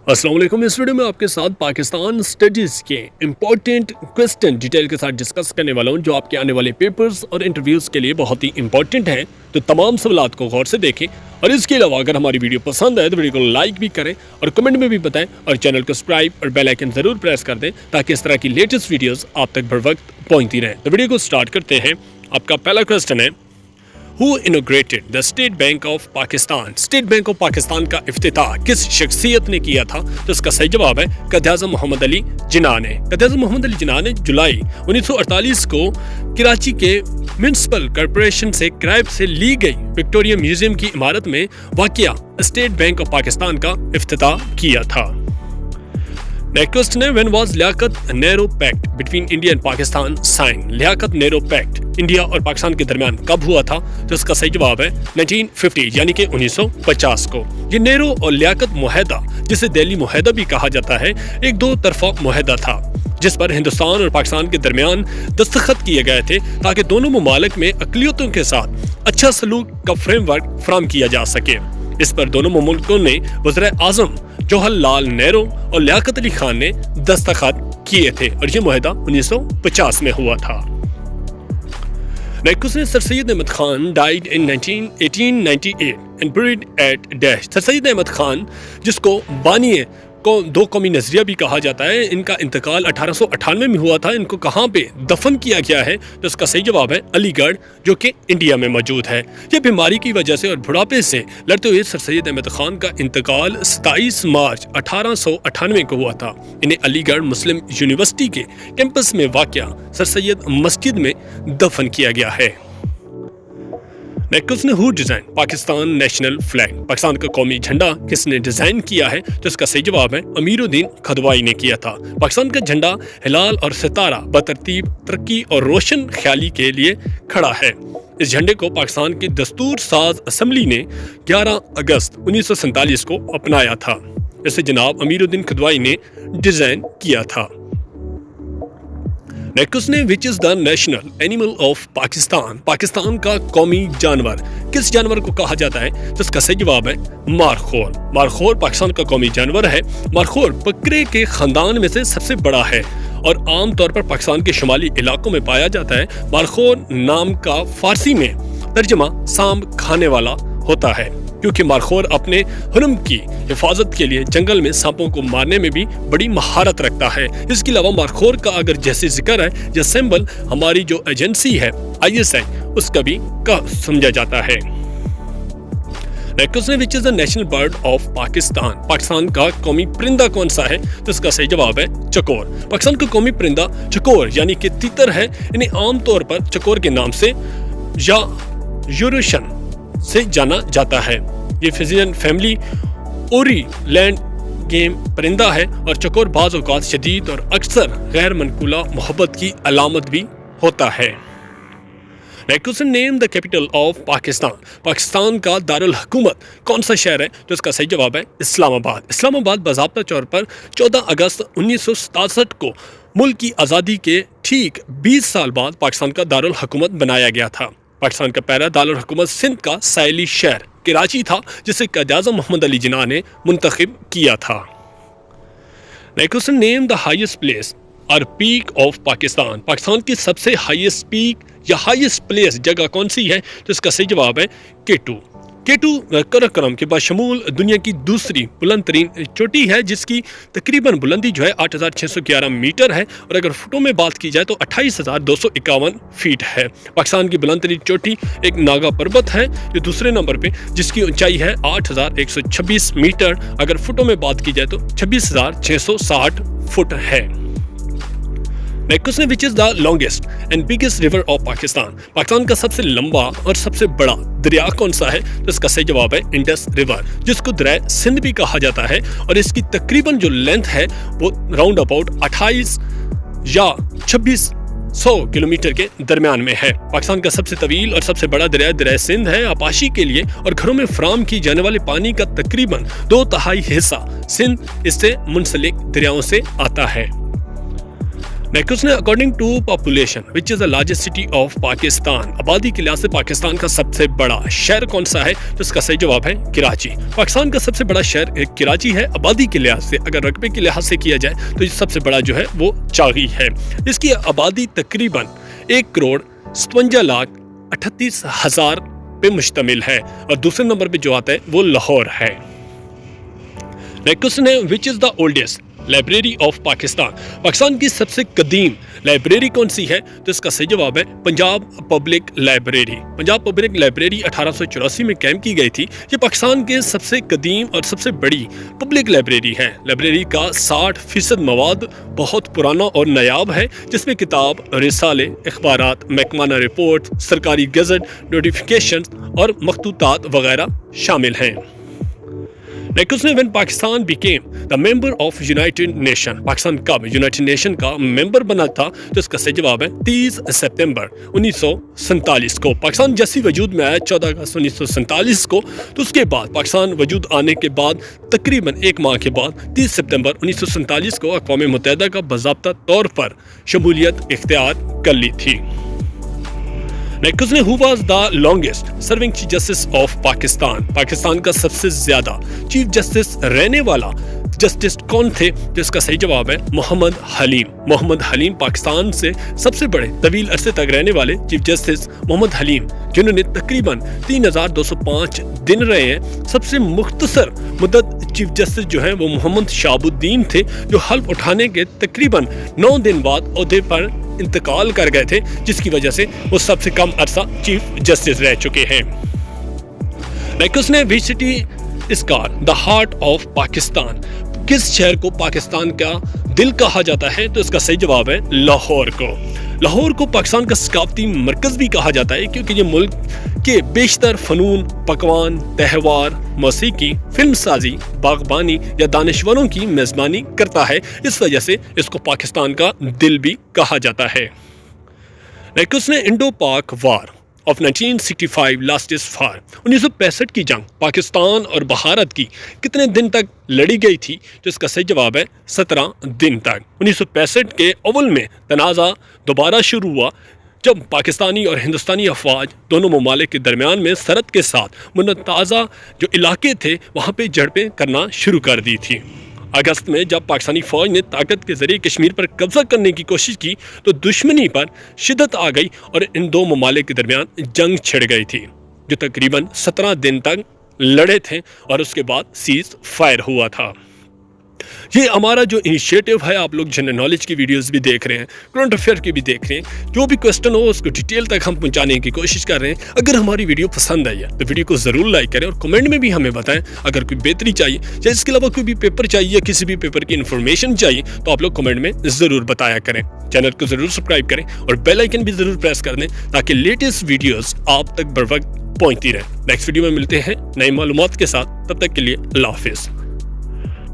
अस्सलाम वालेकुम। इस वीडियो में आपके साथ पाकिस्तान स्टडीज़ के इम्पॉर्टेंट क्वेश्चन डिटेल के साथ डिस्कस करने वाला हूं, जो आपके आने वाले पेपर्स और इंटरव्यूज़ के लिए बहुत ही इंपॉर्टेंट हैं। तो तमाम सवालात को गौर से देखें और इसके अलावा अगर हमारी वीडियो पसंद आए तो वीडियो को लाइक भी करें और कमेंट में भी बताएं और चैनल को सब्सक्राइब और बेल आइकन ज़रूर प्रेस कर दें ताकि इस तरह की लेटेस्ट वीडियोज़ आप तक बर वक्त पहुँचती रहें। तो वीडियो को स्टार्ट करते हैं। आपका पहला क्वेश्चन है, Who inaugurated the State Bank of Pakistan? State Bank of Pakistan का इफ्तिताह किस शख्सियत ने किया था? तो इसका सही जवाब है क़ायद-ए-आज़म मोहम्मद अली जिन्ना ने। क़ायद-ए-आज़म मोहम्मद अली जिन्ना ने जुलाई 1948 को कराची के म्यूनिसिपल कॉरपोरेशन से किराए से ली गई विक्टोरिया म्यूजियम की इमारत में वाक़िया स्टेट बैंक ऑफ पाकिस्तान का इफ्तिताह किया था। नेक्स्ट क्वेश्चन है, when was Liaquat Nehru pact between India and Pakistan sign? Liaquat Nehru pact India और पाकिस्तान के दरमियान कब हुआ था? तो इसका सही जवाब है 1950 यानी कि 1950 को। ये नेहरू और लियाकत मुआहदा, जिसे दिल्ली मुआहदा भी कहा जाता है, एक दो तरफा मुआहदा था जिस पर हिंदुस्तान और पाकिस्तान के दरमियान दस्तखत किए गए थे ताकि दोनों ममालिक में अक़लियतों के साथ अच्छा सलूक का फ्रेमवर्क फराहम किया जा सके। इस पर दोनों मुल्कों ने वज़ीर-ए-आज़म जवाहरलाल नेहरू और लियाकत अली खान ने दस्तखत किए थे और ये मुआहदा 1950 में हुआ था। Next, sir Syed Ahmad Khan died in 1898 and buried at dash. Sir Syed Ahmad Khan, जिसको बानी को दो कौमी नजरिया भी कहा जाता है, इनका इंतकाल 1898 में हुआ था। इनको कहाँ पे दफन किया गया है? तो इसका सही जवाब है अलीगढ़, जो कि इंडिया में मौजूद है। ये बीमारी की वजह से और बुढ़ापे से लड़ते हुए सर सैयद अहमद खान का इंतकाल 27 मार्च 1898 को हुआ था। इन्हें अलीगढ़ मुस्लिम यूनिवर्सिटी के कैंपस में वाक़िया सर सैयद मस्जिद में दफन किया गया है। Next, who design Pakistan national flag? Pakistan का कौमी झंडा किसने डिजाइन किया है? तो इसका सही जवाब है अमीरुद्दीन खदवाई ने किया था। पाकिस्तान का झंडा हिलाल और सितारा बतरतीब तरक्की और रोशन ख्याली के लिए खड़ा है। इस झंडे को पाकिस्तान की दस्तूर साज असम्बली ने 11 अगस्त 1947 को अपनाया था। इसे जनाब अमीरुद्दीन खदवाई ने डिजाइन किया था। नेक्स्ट ने, which is the national animal of Pakistan? Pakistan का कौमी जानवर किस जानवर को कहा जाता है? तो इसका सही जवाब है मारखोर। मारखोर पाकिस्तान का कौमी जानवर है। मारखोर बकरे के खानदान में से सबसे बड़ा है और आम तौर पर पाकिस्तान के शुमाली इलाकों में पाया जाता है। मारखोर नाम का फारसी में तर्जमा सांप खाने वाला होता है, क्योंकि मारखोर अपने हुनम की हिफाजत के लिए जंगल में सांपों को मारने में भी बड़ी महारत रखता है। इसके अलावा मारखोर का अगर जैसे जिक्र है या सिंबल हमारी जो एजेंसी है ISI, उसका भी समझा जाता है। Next, which is the national bird of Pakistan? Pakistan का कौमी परिंदा कौन सा है? तो इसका सही जवाब है चकोर। पाकिस्तान का कौमी परिंदा चकोर यानी कि तीतर है। इन्हें आमतौर पर चकोर के नाम से या यूरेशन से जाना जाता है। ये फिजियन फैमिली ओरी लैंड गेम परिंदा है और चकोर बाज़ औक़ात शदीद और अक्सर गैर मनकूला मोहब्बत की अलामत भी होता है। Next, name the capital of Pakistan? Pakistan का दारुल हुकूमत कौन सा शहर है? तो इसका सही जवाब है इस्लामाबाद। इस्लामाबाद बाज़ाब्ता तौर पर 14 अगस्त 1967 को मुल्क की आज़ादी के ठीक 20 साल बाद पाकिस्तान का दारुल हुकूमत बनाया गया था। पाकिस्तान का पहला दारुल हुकूमत सिंध का साहिली शहर कराची था, जिसे क़ायद-ए-आज़म मोहम्मद अली जिन्ना ने मुंतखब किया था। Next, name the highest place और पीक ऑफ पाकिस्तान? पाकिस्तान की सबसे हाईएस्ट पीक या हाईएस्ट प्लेस जगह कौन सी है? तो इसका सही जवाब है केटू। केटू कराकोरम के बाशमूल दुनिया की दूसरी बुलंद तरीन चोटी है, जिसकी तकरीबन बुलंदी जो है 8611 मीटर है और अगर फुटों में बात की जाए तो 28,251 फीट है। पाकिस्तान की बुलंद तरीन चोटी एक नागा पर्वत है जो दूसरे नंबर पे, जिसकी ऊंचाई है 8,126 मीटर। अगर फुटों में बात की जाए तो 26,660 फुट है। Next, which is the longest and biggest river of Pakistan? Pakistan का सबसे लंबा और सबसे बड़ा दरिया कौन सा है? तो इसका सही जवाब है इंडस रिवर, जिसको दरिया सिंध भी कहा जाता है और इसकी तकरीबन जो लेंथ है वो राउंड अबाउट 28 या 2600 किलोमीटर के दरमियान में है। पाकिस्तान का सबसे तवील और सबसे बड़ा दरिया सिंध है। आपाशी के लिए और घरों में फराहम की जाने वाले पानी का तकरीबन 2/3 हिस्सा सिंध इससे मुंसलिक दरियाओं से आता है। نیکوس نے according to population which is the largest city of Pakistan, آبادی کے لحاظ سے پاکستان کا سب سے بڑا شہر کون سا ہے؟ تو اس کا صحیح جواب ہے کراچی۔ پاکستان کا سب سے بڑا شہر کراچی ہے آبادی کے لحاظ سے، اگر رقبے کے لحاظ سے کیا جائے تو یہ سب سے بڑا جو ہے وہ چاغی ہے۔ اس کی آبادی تقریباً 1,57,38,000 پہ مشتمل ہے، اور دوسرے نمبر پہ جو آتا ہے وہ لاہور ہے۔ نیکوس نے which is the oldest library of Pakistan, Pakistan کی سب سے قدیم لائبریری کون سی ہے؟ تو اس کا صحیح جواب ہے Punjab public library. Punjab public library 1884 میں قائم کی گئی تھی۔ یہ پاکستان کے سب سے قدیم اور سب سے بڑی پبلک لائبریری ہے۔ لائبریری کا 60% مواد بہت پرانا اور نایاب ہے، جس میں کتاب، رسالے، اخبارات، محکمانہ رپورٹ، سرکاری گزٹ، نوٹیفیکیشن اور مخطوطات وغیرہ شامل ہیں۔ نیکوس نے when Pakistan became the member of United Nation، Pakistan کب یونائٹڈ نیشن کا ممبر بنا تھا؟ تو اس کا صحیح جواب ہے 30 ستمبر 1947 کو۔ پاکستان جیسی وجود میں آیا 14 اگست 1947 کو، تو اس کے بعد پاکستان وجود آنے کے بعد تقریباً ایک ماہ کے بعد 30 ستمبر 1947 کو اقوام متحدہ کا باضابطہ طور پر شمولیت اختیار کر لی تھی۔ نیکوس نے who was the longest serving chief justice of Pakistan, Pakistan کا سب سے زیادہ چیف جسٹس رہنے والا جسٹس کون تھے؟ تو اس کا صحیح جواب ہے محمد حلیم۔ محمد حلیم پاکستان سے سب سے بڑے طویل عرصے تک رہنے والے چیف جسٹس محمد حلیم، جنہوں نے تقریباً 3205 دن رہے ہیں۔ سب سے مختصر مدت چیف جسٹس جو ہیں وہ محمد شہاب الدین تھے، جو حلف اٹھانے کے تقریباً 9 دن بعد عہدے پر انتقال کر گئے تھے، جس کی وجہ سے وہ سب سے کم عرصہ چیف جسٹس رہ چکے ہیں۔ نیکوس نے which city is called the heart of Pakistan, کس شہر کو پاکستان کا دل کہا جاتا ہے؟ تو اس کا صحیح جواب ہے لاہور کو۔ لاہور کو پاکستان کا ثقافتی مرکز بھی کہا جاتا ہے، کیونکہ یہ ملک کے بیشتر فنون، پکوان، تہوار، موسیقی، فلم سازی، باغبانی یا دانشوروں کی میزبانی کرتا ہے۔ اس وجہ سے اس کو پاکستان کا دل بھی کہا جاتا ہے۔ نیکوس نے انڈو پاک وار of 1965 lasted for 1965 کی جنگ پاکستان اور بھارت کی کتنے دن تک لڑی گئی تھی؟ تو اس کا صحیح جواب ہے 17 دن تک۔ 1965 کے اول میں تنازع دوبارہ شروع ہوا، جب پاکستانی اور ہندوستانی افواج دونوں ممالک کے درمیان میں سرحد کے ساتھ متنازع جو علاقے تھے وہاں پہ جھڑپیں کرنا شروع کر دی تھی۔ اگست میں جب پاکستانی فوج نے طاقت کے ذریعے کشمیر پر قبضہ کرنے کی کوشش کی تو دشمنی پر شدت آ گئی اور ان دو ممالک کے درمیان جنگ چھڑ گئی تھی، جو تقریباً 17 دن تک لڑے تھے اور اس کے بعد سیز فائر ہوا تھا۔ یہ ہمارا جو انیشیٹو ہے، آپ لوگ جنرل نالج کی ویڈیوز بھی دیکھ رہے ہیں، کرنٹ افیئر کی بھی دیکھ رہے ہیں، جو بھی کوسچن ہو اس کو ڈیٹیل تک ہم پہنچانے کی کوشش کر رہے ہیں۔ اگر ہماری ویڈیو پسند آئی ہے تو ویڈیو کو ضرور لائک کریں اور کمنٹ میں بھی ہمیں بتائیں۔ اگر کوئی بہتری چاہیے یا اس کے علاوہ کوئی بھی پیپر چاہیے یا کسی بھی پیپر کی انفارمیشن چاہیے تو آپ لوگ کمنٹ میں ضرور بتایا کریں۔ چینل کو ضرور سبسکرائب کریں اور بیل آئیکن بھی ضرور پریس کر دیں تاکہ لیٹسٹ ویڈیوز آپ تک بر وقت پہنچتی رہیں۔ نیکسٹ ویڈیو میں ملتے ہیں نئی معلومات کے ساتھ، تب تک کے لیے اللہ حافظ۔